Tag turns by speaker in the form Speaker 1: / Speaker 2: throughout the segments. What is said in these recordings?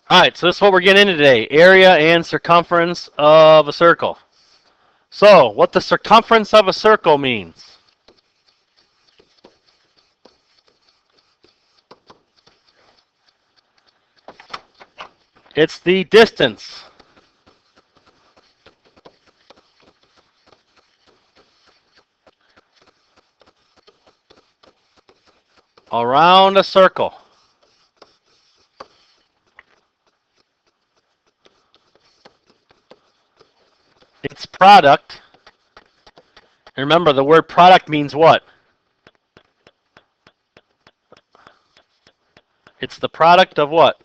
Speaker 1: All right, so this is what we're getting into today, area and circumference of a circle. So, what the circumference of a circle means. It's the distance around a circle. Its product, and remember the word product means what? It's the product of what?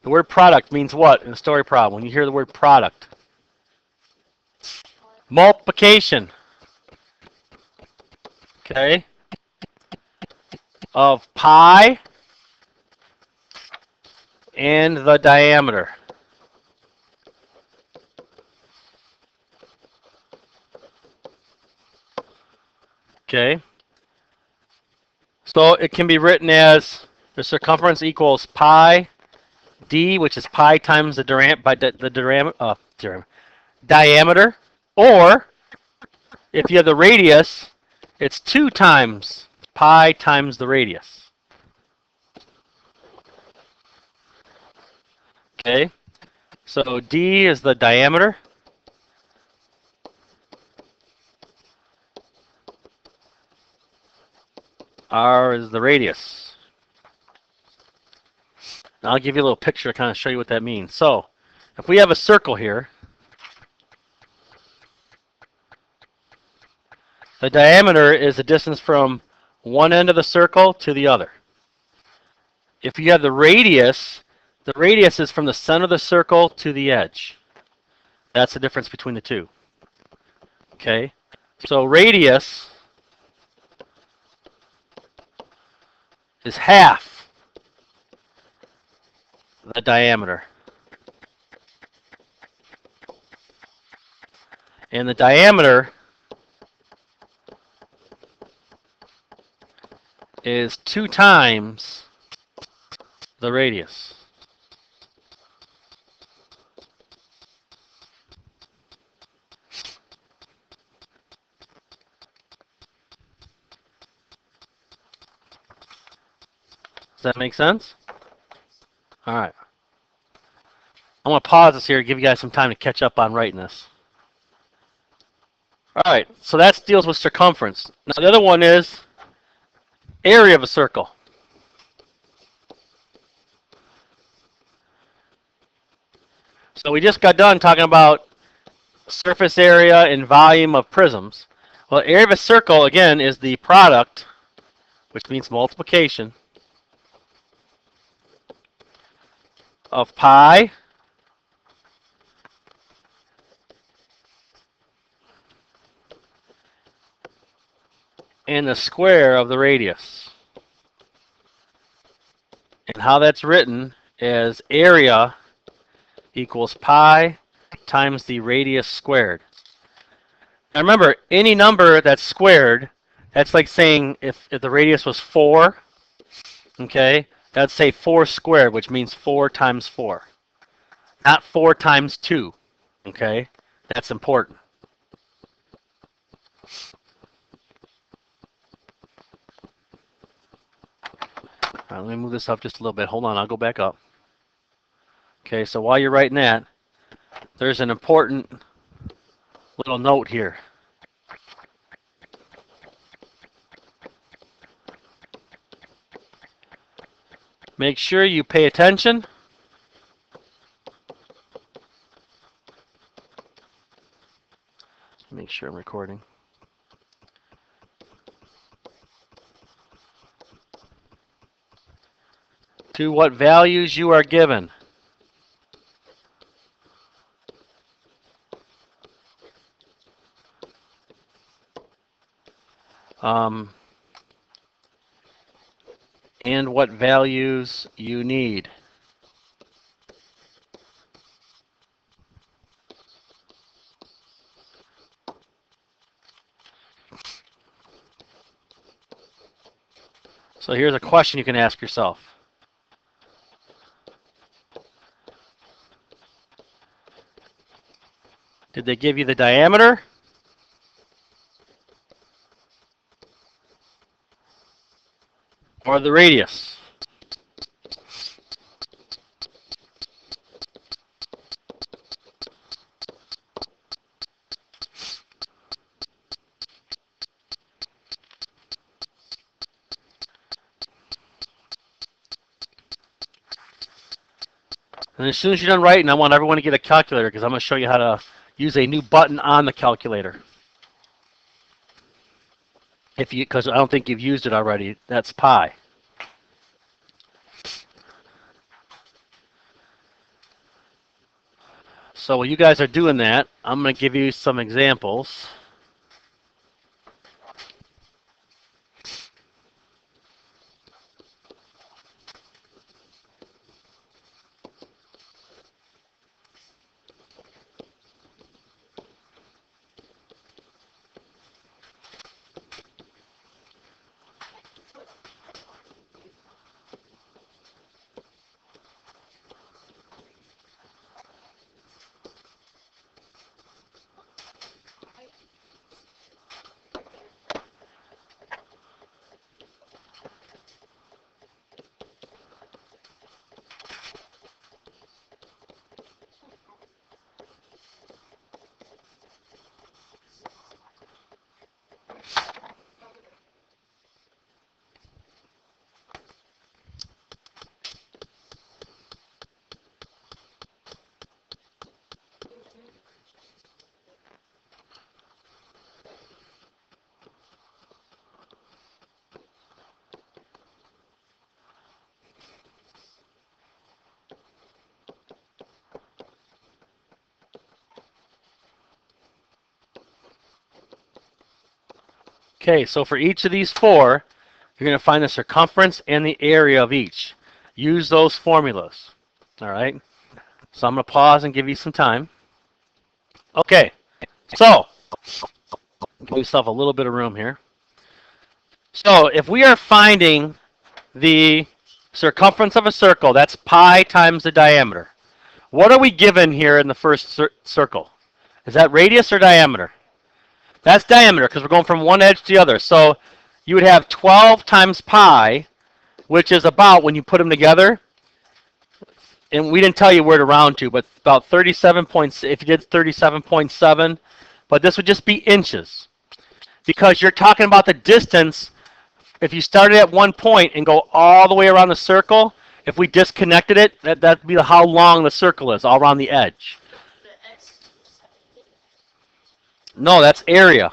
Speaker 1: The word product means what in a story problem when you hear the word product? Multiplication, okay, of pi and the diameter. Okay, so it can be written as the circumference equals pi d, which is pi times the diameter, or if you have the radius, it's 2 times pi times the radius. Okay, so d is the diameter. R is the radius. Now I'll give you a little picture to kind of show you what that means. So, if we have a circle here, the diameter is the distance from one end of the circle to the other. If you have the radius is from the center of the circle to the edge. That's the difference between the two. Okay, so radius is half the diameter. And the diameter is 2 times the radius. Does that make sense? All right. I'm going to pause this here to give you guys some time to catch up on writing this. All right, so that deals with circumference. Now the other one is area of a circle. So we just got done talking about surface area and volume of prisms. Well, area of a circle, again, is the product, which means multiplication, of pi and the square of the radius. And how that's written is area equals pi times the radius squared. Now remember, any number that's squared, that's like saying if the radius was 4, okay, that'd say 4 squared, which means 4 times 4. Not 4 times 2, okay? That's important. All right, let me move this up just a little bit. Hold on, I'll go back up. Okay, so while you're writing that, there's an important little note here. Make sure you pay attention. Make sure I'm recording. To what values you are given. And what values you need. So here's a question you can ask yourself. Did they give you the diameter? Or the radius? And as soon as you're done writing, I want everyone to get a calculator because I'm going to show you how to use a new button on the calculator. Because I don't think you've used it already. That's pi. So while you guys are doing that, I'm going to give you some examples. Okay, so for each of these four, you're going to find the circumference and the area of each. Use those formulas. All right? So I'm going to pause and give you some time. Okay, so give yourself a little bit of room here. So if we are finding the circumference of a circle, that's pi times the diameter. What are we given here in the first circle? Is that radius or diameter? That's diameter because we're going from one edge to the other. So you would have 12 times pi, which is about, when you put them together, and we didn't tell you where to round to, but about 37 points, if you did 37.7, but this would just be inches. Because you're talking about the distance, if you started at one point and go all the way around the circle, if we disconnected it, that'd be how long the circle is, all around the edge. No, that's area.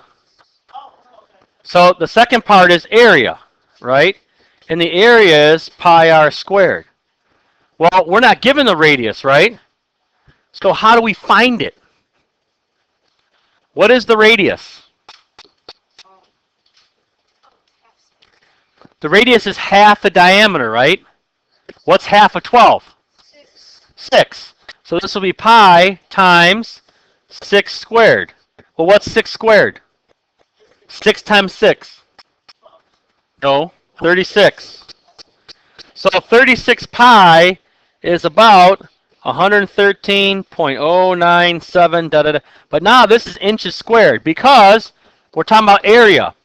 Speaker 1: So the second part is area, right? And the area is pi r squared. Well, we're not given the radius, right? So how do we find it? What is the radius? The radius is half the diameter, right? What's half of 12? 6. So this will be pi times 6 squared. Well, what's 6 squared? 6 times 6. No, 36. So 36 pi is about 113.097 da, da, da. But now this is inches squared because we're talking about area.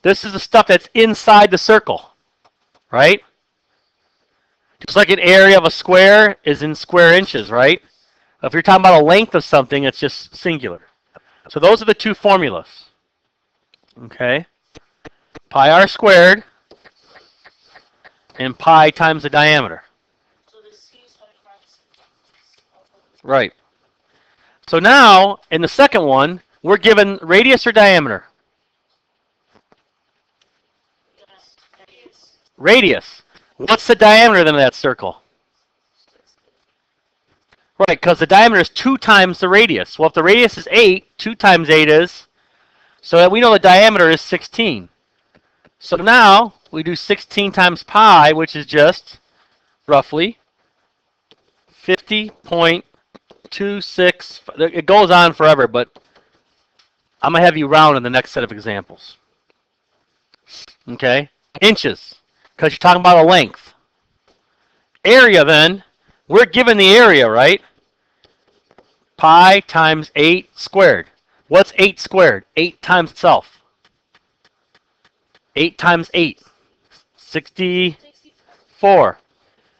Speaker 1: This is the stuff that's inside the circle, right? Just like an area of a square is in square inches, right? If you're talking about a length of something, it's just singular. So those are the two formulas. Okay? Pi r squared and pi times the diameter. Right. So now, in the second one, we're given radius or diameter? Radius. What's the diameter then of that circle? Right, because the diameter is 2 times the radius. Well, if the radius is 8, 2 times 8 is, so that we know the diameter is 16. So now, we do 16 times pi, which is just roughly 50.26. It goes on forever, but I'm going to have you round in the next set of examples. Okay? Inches, because you're talking about a length. Area, then, we're given the area, right? pi times 8 squared. What's 8 squared? 8 times itself. 8 times 8. 64.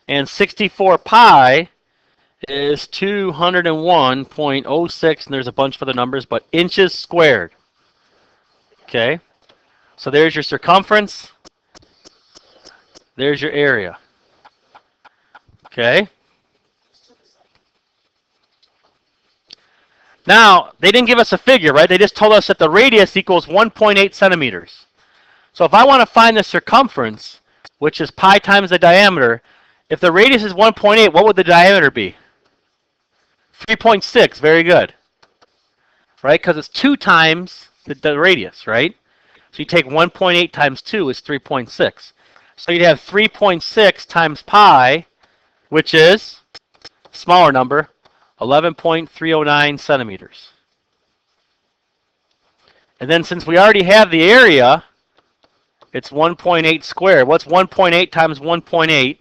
Speaker 1: And 64 pi is 201.06, and there's a bunch of other numbers, but inches squared. Okay? So there's your circumference. There's your area. Okay? Now, they didn't give us a figure, right? They just told us that the radius equals 1.8 centimeters. So if I want to find the circumference, which is pi times the diameter, if the radius is 1.8, what would the diameter be? 3.6. Very good. Right? Because it's 2 times the radius, right? So you take 1.8 times 2 is 3.6. So you'd have 3.6 times pi, which is smaller number, 11.309 centimeters. And then since we already have the area, it's 1.8 squared. What's 1.8 times 1.8?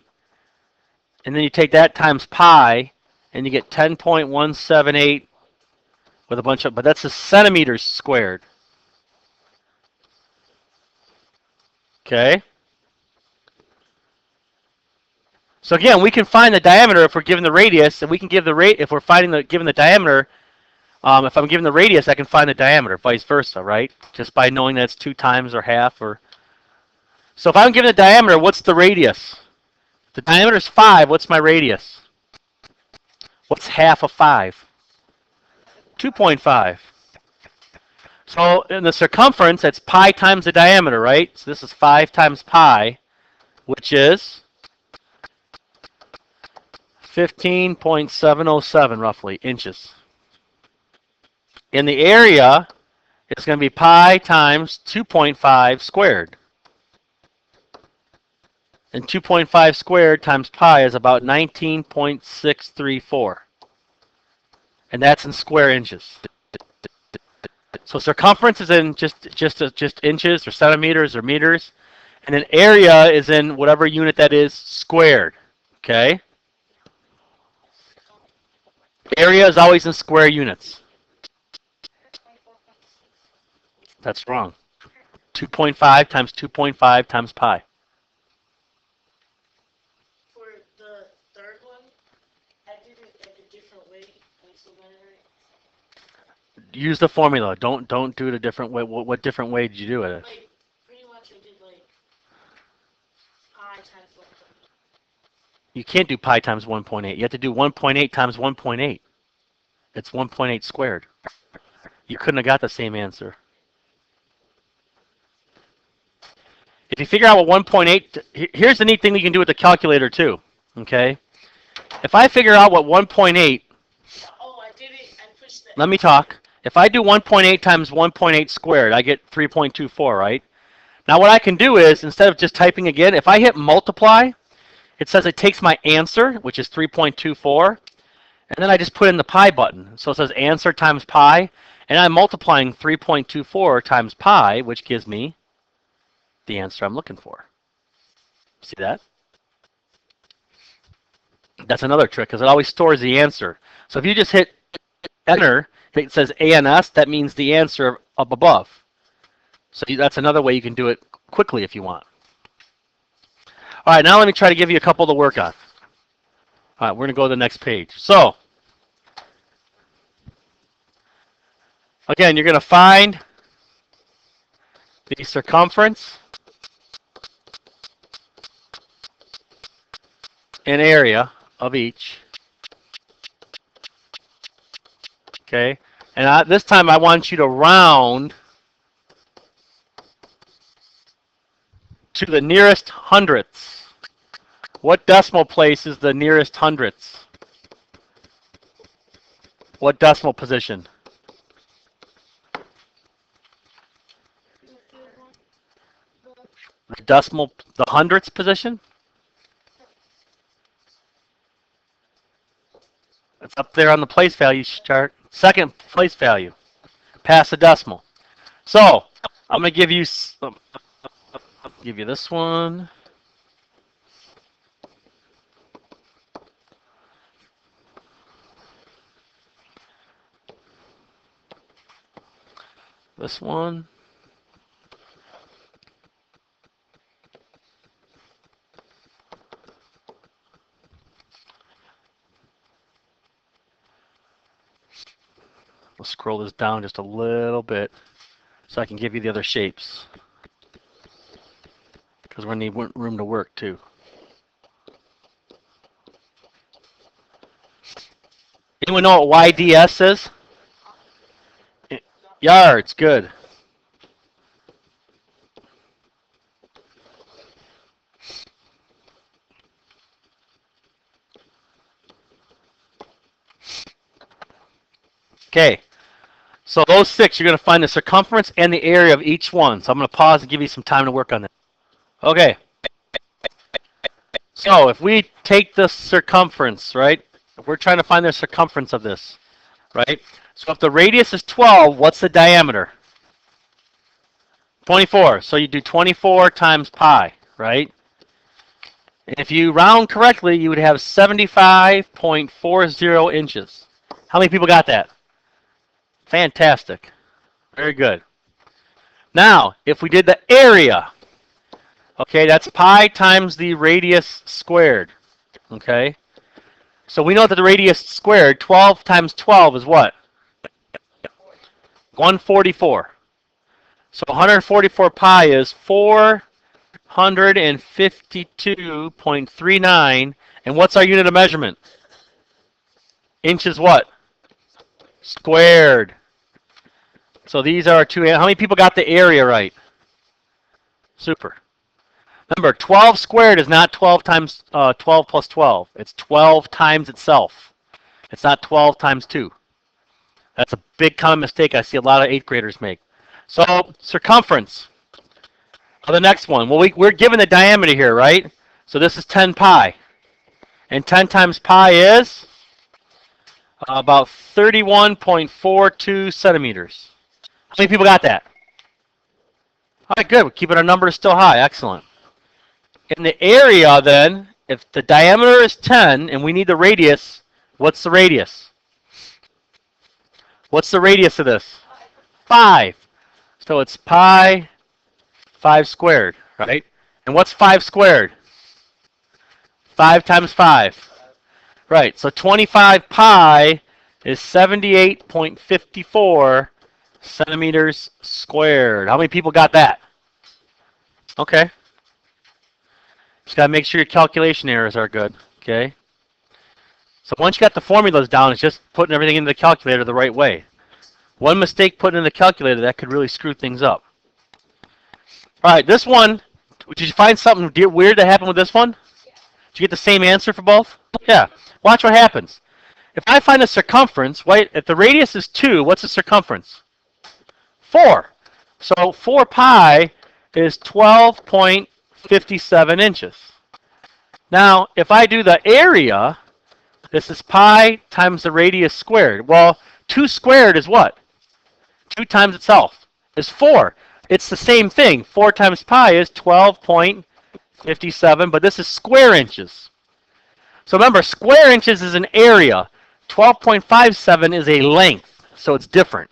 Speaker 1: And then you take that times pi, and you get 10.178 with a bunch of, but that's the centimeters squared. Okay? So again, we can find the diameter if we're given the radius, and we can give the rate if we're given the diameter. If I'm given the radius, I can find the diameter, vice versa, right? Just by knowing that it's 2 times or half, or. So if I'm given the diameter, what's the radius? The diameter is 5. What's my radius? What's half of 5? 2.5. So in the circumference, it's pi times the diameter, right? So this is 5 times pi, which is 15.707 roughly inches. In the area, it's going to be pi times 2.5 squared. And 2.5 squared times pi is about 19.634. And that's in square inches. So circumference is in just inches or centimeters or meters. And then area is in whatever unit that is squared. Okay? Area is always in square units. That's wrong. 2.5 times 2.5 times pi.
Speaker 2: For the third one, I did it like a different way.
Speaker 1: Use the formula. Don't do it a different way. What different way did you do it?
Speaker 2: Like, pretty much I did like pi times 1.8.
Speaker 1: You can't do pi times 1.8. You have to do 1.8 times 1.8. It's 1.8 squared. You couldn't have got the same answer. If you figure out what 1.8, here's the neat thing you can do with the calculator too. Okay? If I figure out what 1.8,
Speaker 2: Oh, I did it. I pushed the.
Speaker 1: let me talk. If I do 1.8 times 1.8 squared, I get 3.24, right? Now what I can do is, instead of just typing again, if I hit multiply, it says it takes my answer, which is 3.24, and then I just put in the pi button. So it says answer times pi, and I'm multiplying 3.24 times pi, which gives me the answer I'm looking for. See that? That's another trick, because it always stores the answer. So if you just hit enter, it says ANS, that means the answer up above. So that's another way you can do it quickly if you want. All right, now let me try to give you a couple to work on. All right, we're going to go to the next page. So, again, you're going to find the circumference and area of each. Okay, and this time I want you to round to the nearest hundredths. What decimal place is the nearest hundredths? What decimal position? The hundredths position? It's up there on the place value chart. Second place value, past the decimal. So I'm going to give you this one. This one. We'll scroll this down just a little bit so I can give you the other shapes. Because we're going to need room to work too. Anyone know what YDS is? Yards, good. Okay, so those 6, you're going to find the circumference and the area of each one. So I'm going to pause and give you some time to work on that. Okay. So if we take the circumference, right? If we're trying to find the circumference of this, right? So if the radius is 12, what's the diameter? 24. So you do 24 times pi, right? If you round correctly, you would have 75.40 inches. How many people got that? Fantastic. Very good. Now, if we did the area, okay, that's pi times the radius squared, okay? So we know that the radius squared, 12 times 12 is what? 144. So 144 pi is 452.39. And what's our unit of measurement? Inches what? Squared. So these are 2. How many people got the area right? Super. Remember, 12 squared is not 12 times 12 plus 12. It's 12 times itself. It's not 12 times 2. That's a big common mistake I see a lot of 8th graders make. So circumference. The next one. Well, we're given the diameter here, right? So this is 10 pi. And 10 times pi is about 31.42 centimeters. How many people got that? All right, good. We're keeping our numbers still high. Excellent. In the area, then, if the diameter is 10 and we need the radius, what's the radius? What's the radius of this? 5. So it's pi 5 squared, right? And what's 5 squared? 5 times 5. Right, so 25 pi is 78.54 centimeters squared. How many people got that? Okay. Just got to make sure your calculation errors are good, okay? So once you got the formulas down, it's just putting everything into the calculator the right way. One mistake putting in the calculator, that could really screw things up. All right, this one, did you find something weird that happened with this one? Did you get the same answer for both? Yeah. Watch what happens. If I find a circumference, wait, if the radius is 2, what's the circumference? 4. So 4 pi is 12.57 inches. Now, if I do the area, this is pi times the radius squared. Well, 2 squared is what? 2 times itself is 4. It's the same thing. 4 times pi is 12.57, but this is square inches. So remember, square inches is an area. 12.57 is a length, so it's different.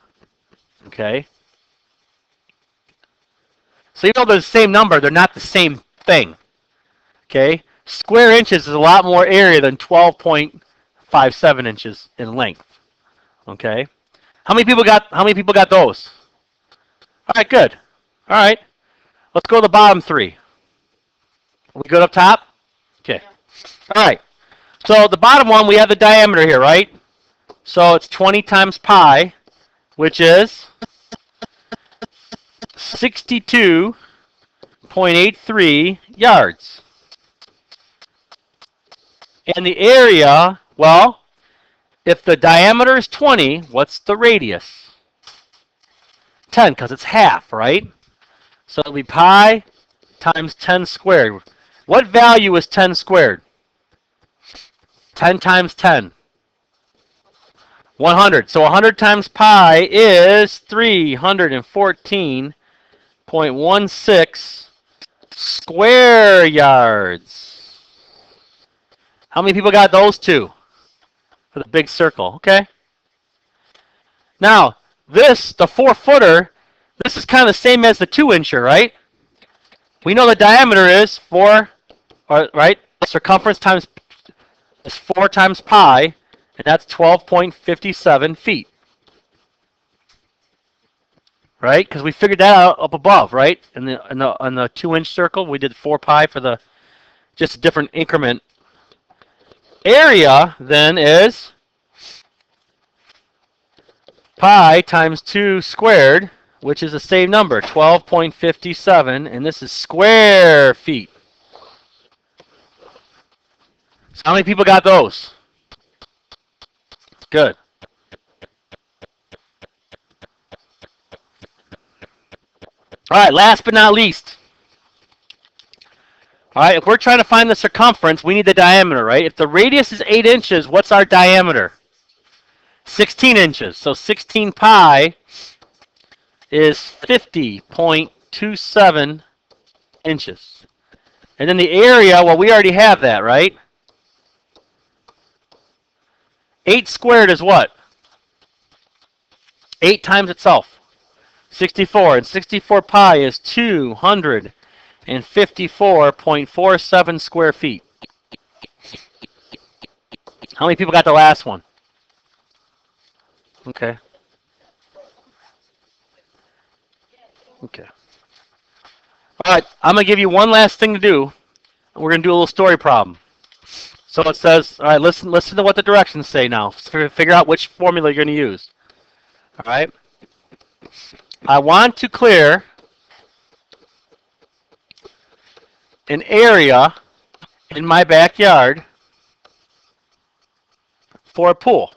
Speaker 1: Okay? So even though they're the same number, they're not the same thing. Okay? Square inches is a lot more area than 12.57 inches in length. Okay? How many people got those? All right, good. All right. Let's go to the bottom 3. Are we good up top? Okay. All right. So the bottom one, we have the diameter here, right? So it's 20 times pi, which is 62.83 yards. And the area, well, if the diameter is 20, what's the radius? 10, because it's half, right? So it'll be pi times 10 squared. What value is 10 squared? 10 times 10. 100. So 100 times pi is 314.16 square yards. How many people got those two? For the big circle, okay? Now, this, the 4-footer, This is kind of the same as the 2-incher, right? We know the diameter is 4, right? Circumference times is 4 times pi, and that's 12.57 feet. Right? Because we figured that out up above, right? In the 2-inch circle, we did 4 pi for the just a different increment. Area then is pi times 2 squared, which is the same number, 12.57, and this is square feet. So how many people got those? Good. All right, last but not least. All right, if we're trying to find the circumference, we need the diameter, right? If the radius is 8 inches, what's our diameter? 16 inches. So 16 pi is 50.27 inches. And then the area, well, we already have that, right? 8 squared is what? 8 times itself. 64. And 64 pi is 254.47 square feet. How many people got the last one? Okay. Okay. All right, I'm going to give you one last thing to do. We're going to do a little story problem. So it says, all right, listen to what the directions say now. Figure out which formula you're going to use. All right. I want to clear an area in my backyard for a pool.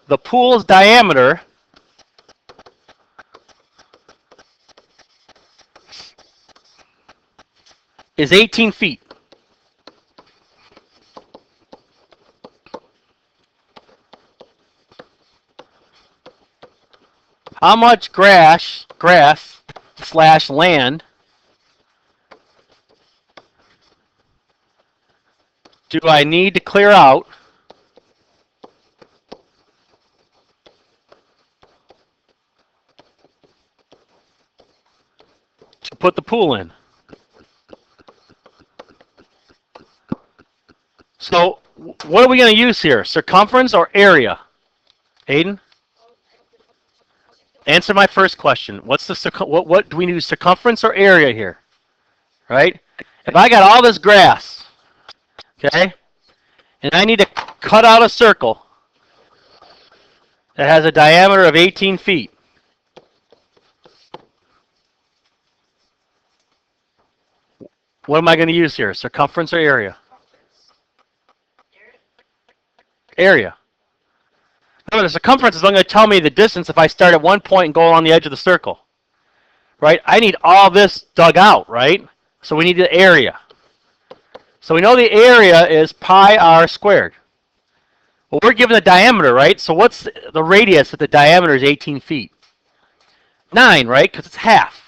Speaker 1: The pool's diameter is 18 feet. How much grass slash land do I need to clear out to put the pool in? So what are we going to use here? Circumference or area? Aiden? Answer my first question. What do we use, circumference or area here? Right? If I got all this grass, okay, and I need to cut out a circle that has a diameter of 18 feet, what am I going to use here? Circumference or area? Area. Remember, the circumference is only going to tell me the distance if I start at one point and go along the edge of the circle. Right? I need all this dug out, right? So we need the area. So we know the area is pi r squared. Well, we're given the diameter, right? So what's the radius if the diameter is 18 feet? 9, right? Because it's half.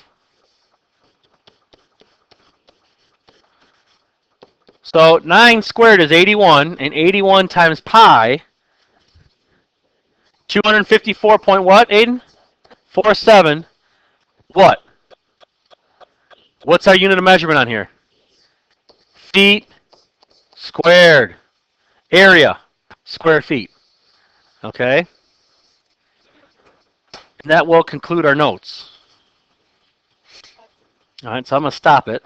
Speaker 1: So 9 squared is 81, and 81 times pi, 254 point what, Aiden? 47. What? What's our unit of measurement on here? Feet squared. Area, square feet. Okay? And that will conclude our notes. All right, so I'm going to stop it.